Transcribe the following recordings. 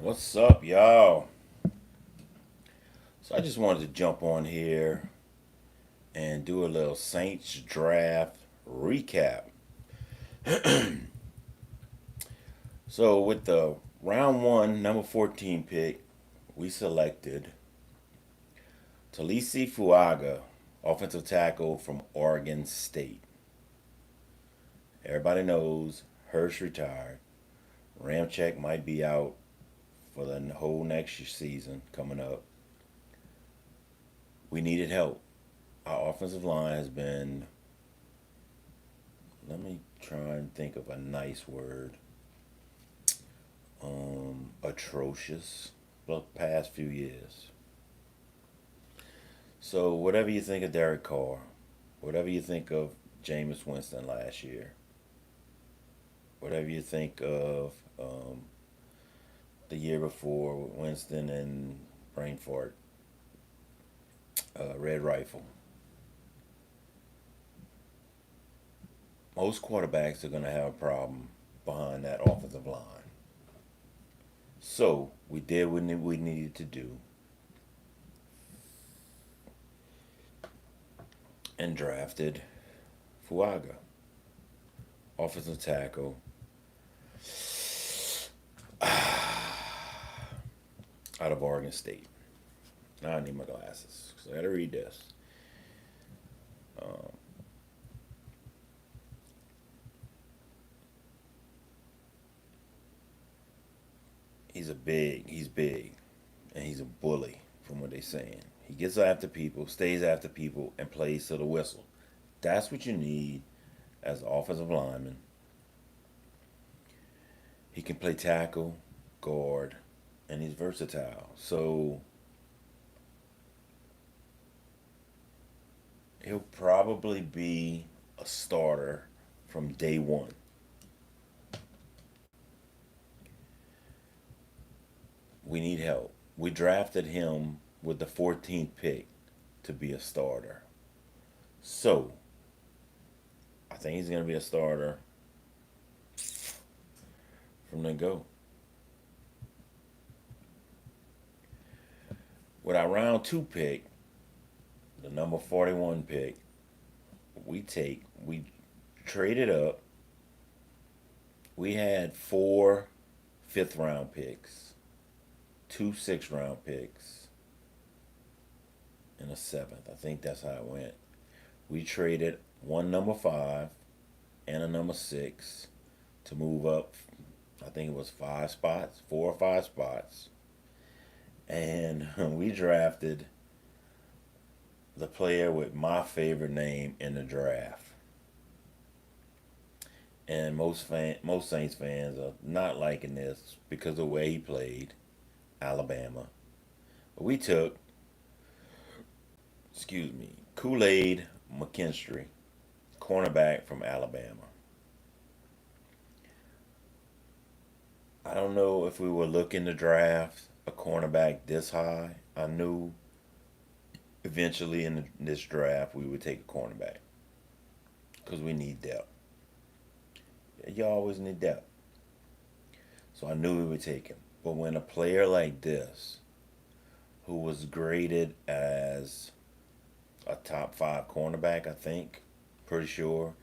What's up, y'all? So I just wanted to jump on here and do a little Saints draft recap. So with the round one, number 14 pick, we selected Talisi Fuaga, offensive tackle from Oregon State. Everybody knows Hirsch retired. Ramczyk might be out for the whole next season coming up. We needed help. Our offensive line has been, let me try and think of a nice word, atrocious the past few years. So whatever you think of Derek Carr, whatever you think of Jameis Winston last year, whatever you think of the year before with Winston and Brainfort, Red Rifle, most quarterbacks are going to have a problem behind that offensive line. So we did what we needed to do and drafted Fuaga, offensive tackle, out of Oregon State. Now I need my glasses because I got to read this. Um, he's big, and he's a bully from what they're saying. He gets after people, stays after people, and plays to the whistle. That's what you need as an offensive lineman. He can play tackle, guard, and he's versatile. So he'll probably be a starter from day one. We need help. We drafted him with the 14th pick to be a starter. So I think he's going to be a starter from the go. With our round two pick, the number 41 pick, we traded up. We had four fifth round picks, two sixth round picks, and a seventh. I think that's how it went. We traded one number five and a number six to move up. I think it was 5 spots, 4 or 5 spots. And we drafted the player with my favorite name in the draft. And most Saints fans are not liking this because of the way he played, Alabama. But we took, Kool Aid McKinstry, cornerback from Alabama. I don't know if we were looking to draft a cornerback this high. I knew eventually in this draft we would take a cornerback because we need depth. You always need depth. So I knew we would take him. But when a player like this, who was graded as a top five cornerback, I think, pretty sure,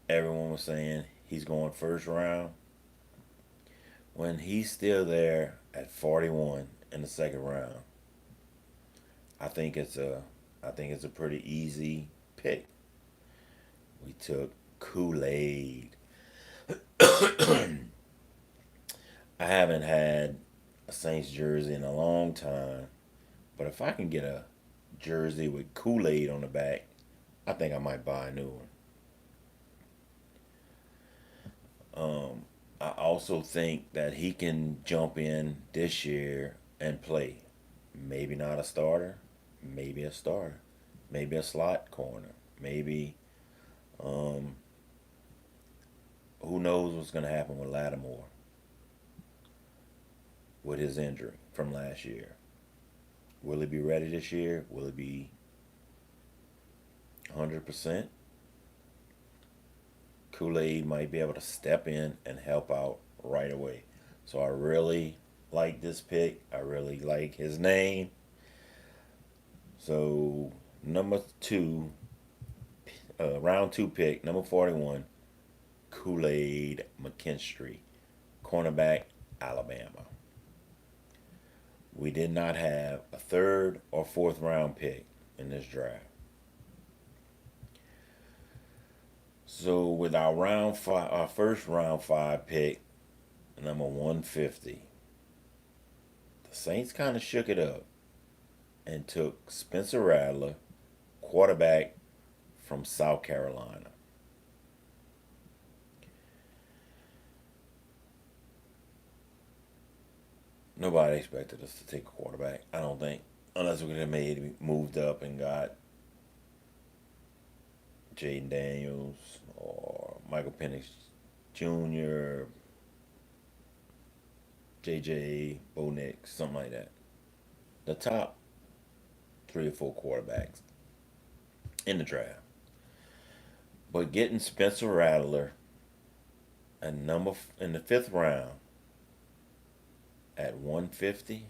everyone was saying he's going first round. When he's still there at 41 in the second round, I think it's a I think it's a pretty easy pick. We took Kool Aid. I haven't had a Saints jersey in a long time, but if I can get a jersey with Kool Aid on the back, I think I might buy a new one. I also think that he can jump in this year and play. Maybe not a starter, maybe a starter, maybe a slot corner, maybe um, who knows what's going to happen with Lattimore with his injury from last year. Will he be ready this year? Will he be 100%? Kool Aid might be able to step in and help out right away. So I really like this pick. I really like his name. So number two, round two pick, number 41, Kool-Aid McKinstry, cornerback, Alabama. We did not have a third or fourth round pick in this draft. So with our round five, our first round five pick, number 150, the Saints kind of shook it up and took Spencer Rattler, quarterback from South Carolina. Nobody expected us to take a quarterback, I don't think, unless we could have moved up and got Jaden Daniels or Michael Penix Jr., JJ, Bo Nix, something like that. The top three or four quarterbacks in the draft. But getting Spencer Rattler and in the fifth round at 150,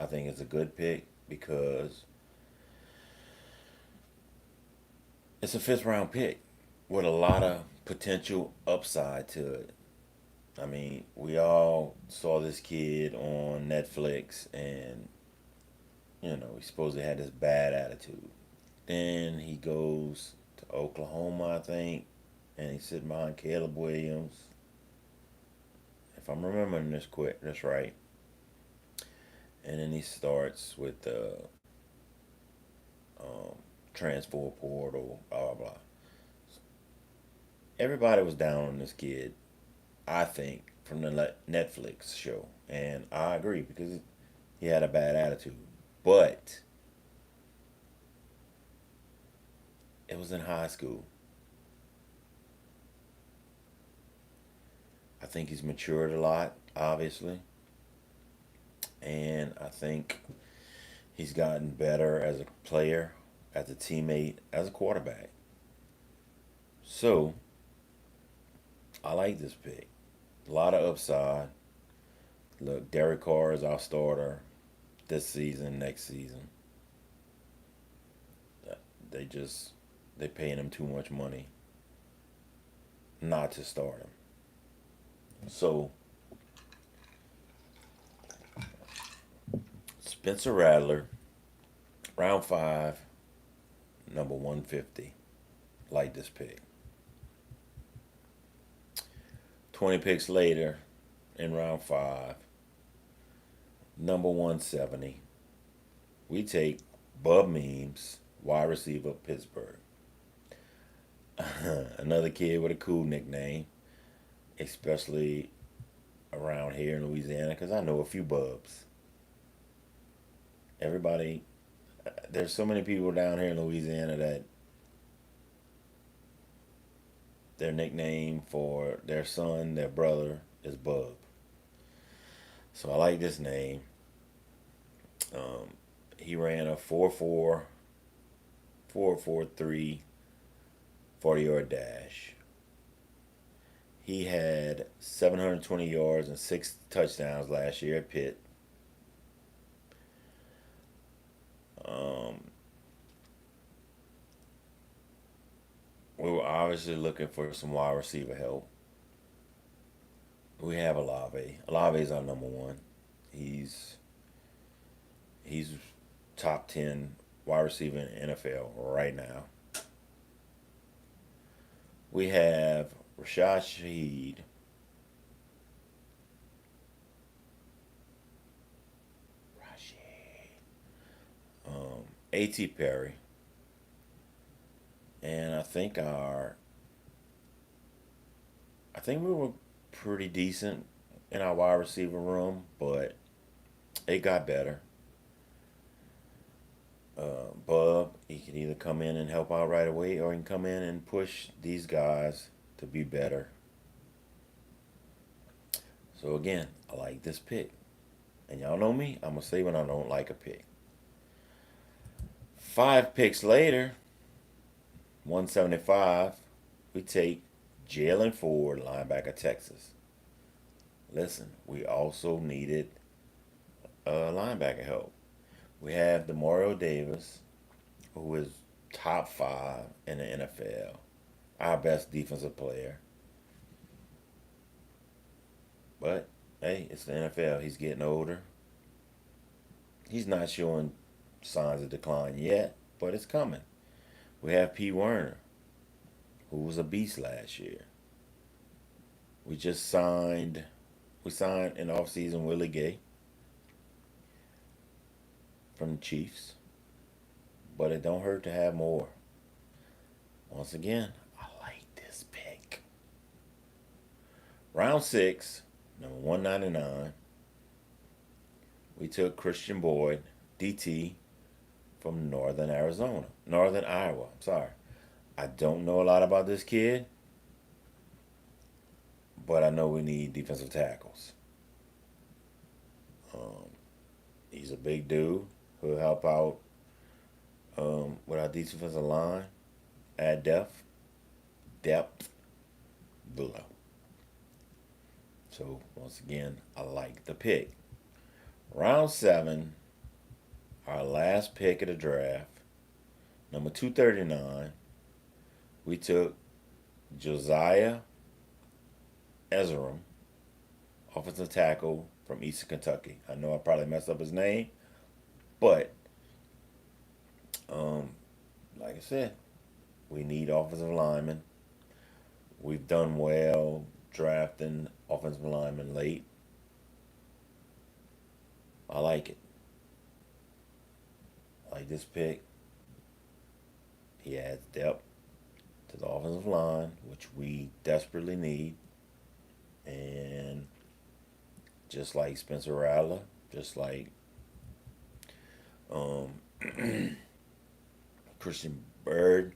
I think it's a good pick because it's a fifth round pick with a lot of potential upside to it. I mean, we all saw this kid on Netflix, and he supposedly had this bad attitude. Then he goes to Oklahoma, I think, and he's sitting behind Caleb Williams. If I'm remembering this right. And then he starts with the transfer portal, blah blah blah. Everybody was down on this kid, I think, from the Netflix show, and I agree because he had a bad attitude. But it was in high school. I think he's matured a lot, obviously, and I think he's gotten better as a player, as a teammate, as a quarterback. So I like this pick. A lot of upside. Look, Derek Carr is our starter this season, next season. They just they paying him too much money not to start him. So Spencer Rattler, round five, number 150. Like this pick. 20 picks later, in round five, number 170, we take Bub Means, wide receiver, Pittsburgh. Another kid with a cool nickname, especially around here in Louisiana, because I know a few Bubs. Everybody, there's so many people down here in Louisiana that their nickname for their son, their brother, is Bub. So I like this name. He ran a 4.4, 4.43 40-yard dash. He had 720 yards and 6 touchdowns last year at Pitt. Um, we were obviously looking for some wide receiver help. We have Olave. Olave is our number one. He's he's top 10 wide receiver in the NFL right now. We have Rashad Shaheed, A.T. Perry, and I think we were pretty decent in our wide receiver room, but it got better. Bub, he can either come in and help out right away, or he can come in and push these guys to be better. So again, I like this pick. And y'all know me, I'm going to say when I don't like a pick. 5 picks later, 175, we take Jalen Ford, linebacker, Texas. listen, we also needed linebacker help. We have Demario Davis, who is top five in the NFL, our best defensive player. But hey, it's the NFL. He's getting older. He's not showing signs of decline yet, but it's coming. We have P. Werner, who was a beast last year. We just signed. We signed in offseason Willie Gay from the Chiefs, but it don't hurt to have more. Once again, I like this pick. Round 6, number 199, we took Christian Boyd, DT, from Northern Iowa. I'm sorry. I don't know a lot about this kid, but I know we need defensive tackles. Um, he's a big dude who'll help out with our defensive line, add depth below. So once again, I like the pick. Round 7, our last pick of the draft, number 239, we took Josiah Ezerim, offensive tackle from Eastern Kentucky. I know I probably messed up his name, but like I said, we need offensive linemen. We've done well drafting offensive linemen late. I like it. I like this pick. He adds depth to the offensive line, which we desperately need. And just like Spencer Rattler, just like um, Christian Bird,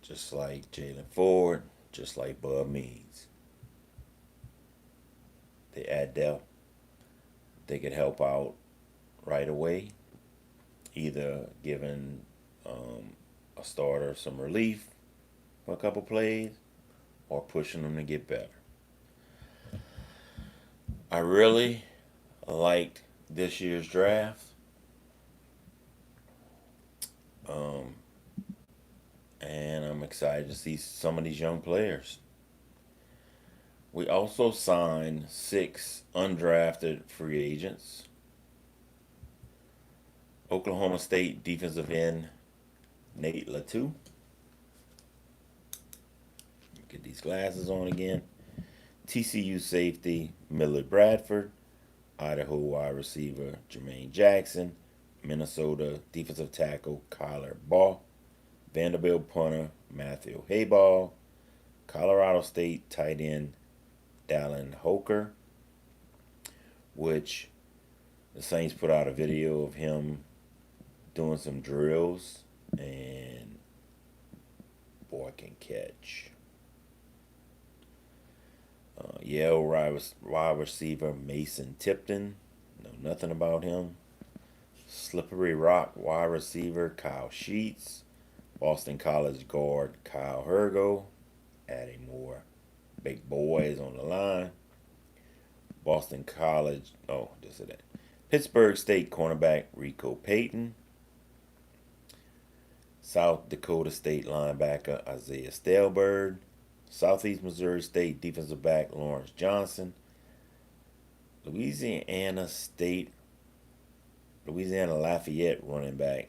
just like Jalen Ford, just like Bub Means. They add depth. They could help out right away, either giving a starter some relief for a couple plays or pushing them to get better. I really liked this year's draft. And I'm excited to see some of these young players. We also signed 6 undrafted free agents. Oklahoma State defensive end Nate Latu. Get these glasses on again. TCU safety Millard Bradford. Idaho wide receiver Jermaine Jackson. Minnesota defensive tackle Kyler Ball. Vanderbilt punter Matthew Hayball. Colorado State tight end Dallin Holker, which the Saints put out a video of him doing some drills, and boy can catch. Yale wide receiver Mason Tipton, know nothing about him. Slippery Rock wide receiver Kyle Sheets. Boston College guard Kyle Hergo, adding more big boys on the line. Boston College, just that. Pittsburgh State cornerback Rico Payton. South Dakota State linebacker Isaiah Stelberg. Southeast Missouri State defensive back Lawrence Johnson. Louisiana Lafayette running back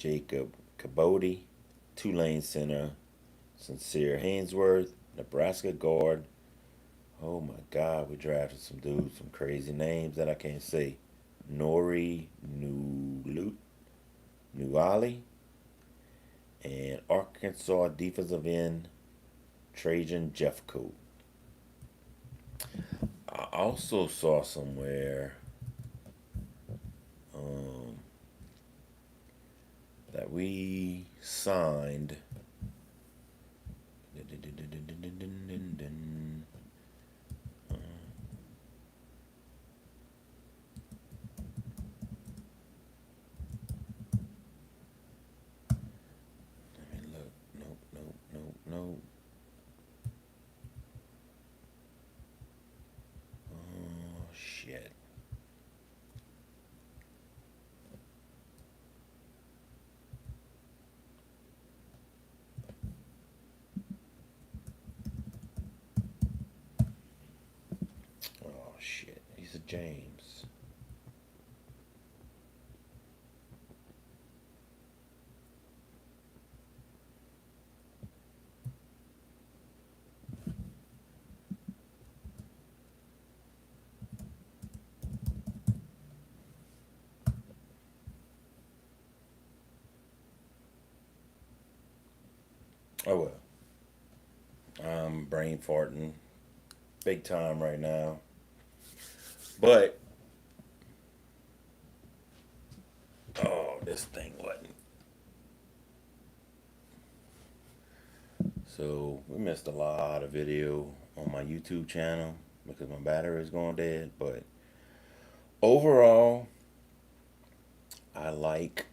Jacob Cabody. Tulane center Sincere Hainsworth. Nebraska guard. Oh my God, we drafted some dudes, some crazy names that I can't say. Nori Nuali. And Arkansas defensive end Trajan Jeffcoat. I also saw somewhere that we signed. Let me look. Nope. yet. Oh shit, he's a James. Oh well, I'm brain farting big time right now. But oh, this thing wasn't. So we missed a lot of video on my YouTube channel because my battery is going dead. But overall, I like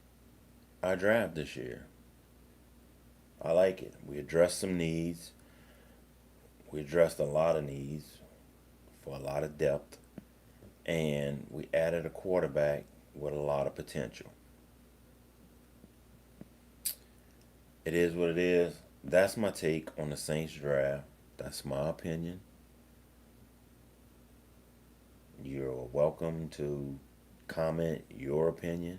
our draft this year. I like it. We addressed some needs. We addressed a lot of needs for a lot of depth. And we added a quarterback with a lot of potential. It is what it is. That's my take on the Saints draft. That's my opinion. You're welcome to comment your opinion,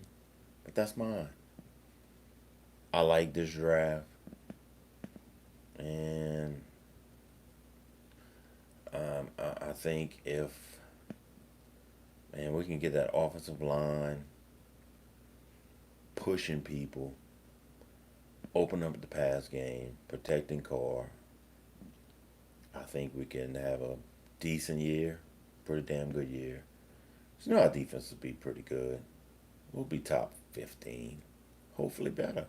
but that's mine. I like this draft, and I think if man we can get that offensive line pushing people, open up the pass game, protecting Carr, I think we can have a decent year, pretty damn good year. So, our defense will be pretty good. We'll be top 15, hopefully better.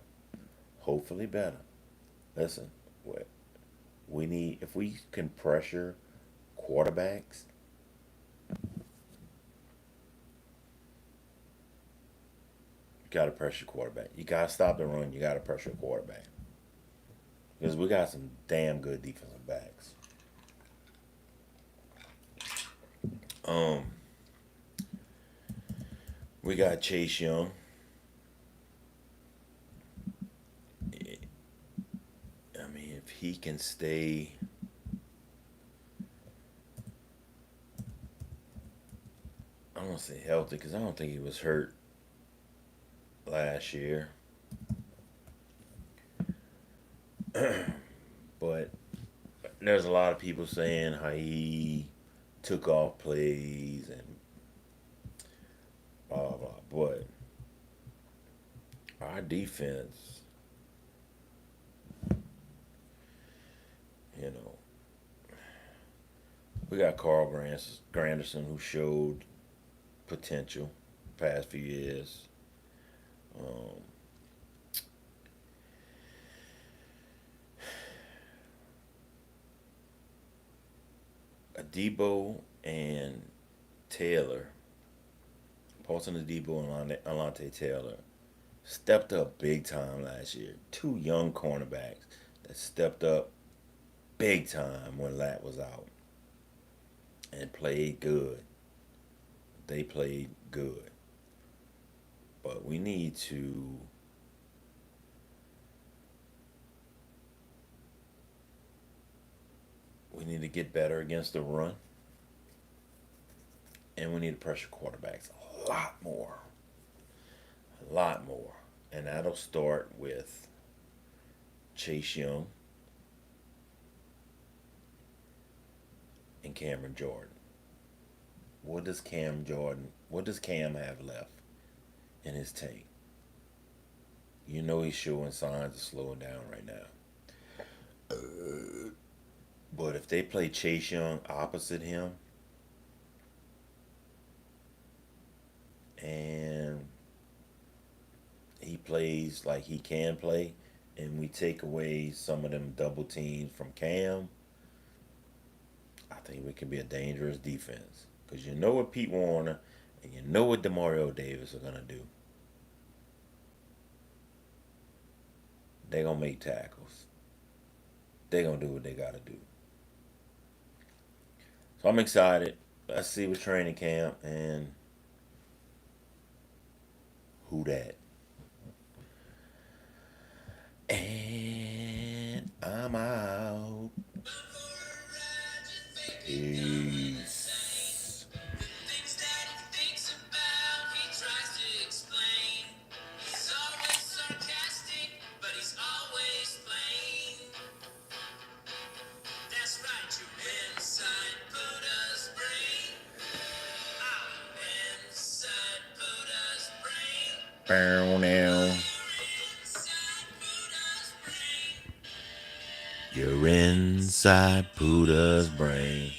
Hopefully better. Listen, what we need if we can pressure quarterbacks, you gotta pressure quarterback. You gotta stop the run. You gotta pressure quarterback because we got some damn good defensive backs. Um, we got Chase Young. I mean, if he can stay, I don't want to say healthy because I don't think he was hurt last year. But there's a lot of people saying how he took off plays and blah blah blah. But our defense, you know, we got Carl Granderson who showed potential past few years. Um, Adebo and Taylor, Paulson Adebo and Alante Taylor, stepped up big time last year. Two young cornerbacks that stepped up big time when Lat was out and played good. They played good. But we need to get better against the run, and we need to pressure quarterbacks a lot more. A lot more. And that'll start with Chase Young and Cameron Jordan. What does Cam have left in his tank? You know he's showing signs of slowing down right now. But if they play Chase Young opposite him and he plays like he can play, and we take away some of them double teams from Cam, I think we can be a dangerous defense. Because you know what Pete Warner and you know what Demario Davis are going to do. They're going to make tackles. They're going to do what they got to do. So I'm excited. let's see with training camp and who that. And I'm out. Peace. Things that he thinks about, he tries to explain. He's always sarcastic, but he's always plain. That's right, you're inside Buddha's brain. I'm inside Buddha's brain. Bow now. You're inside Buddha's brain.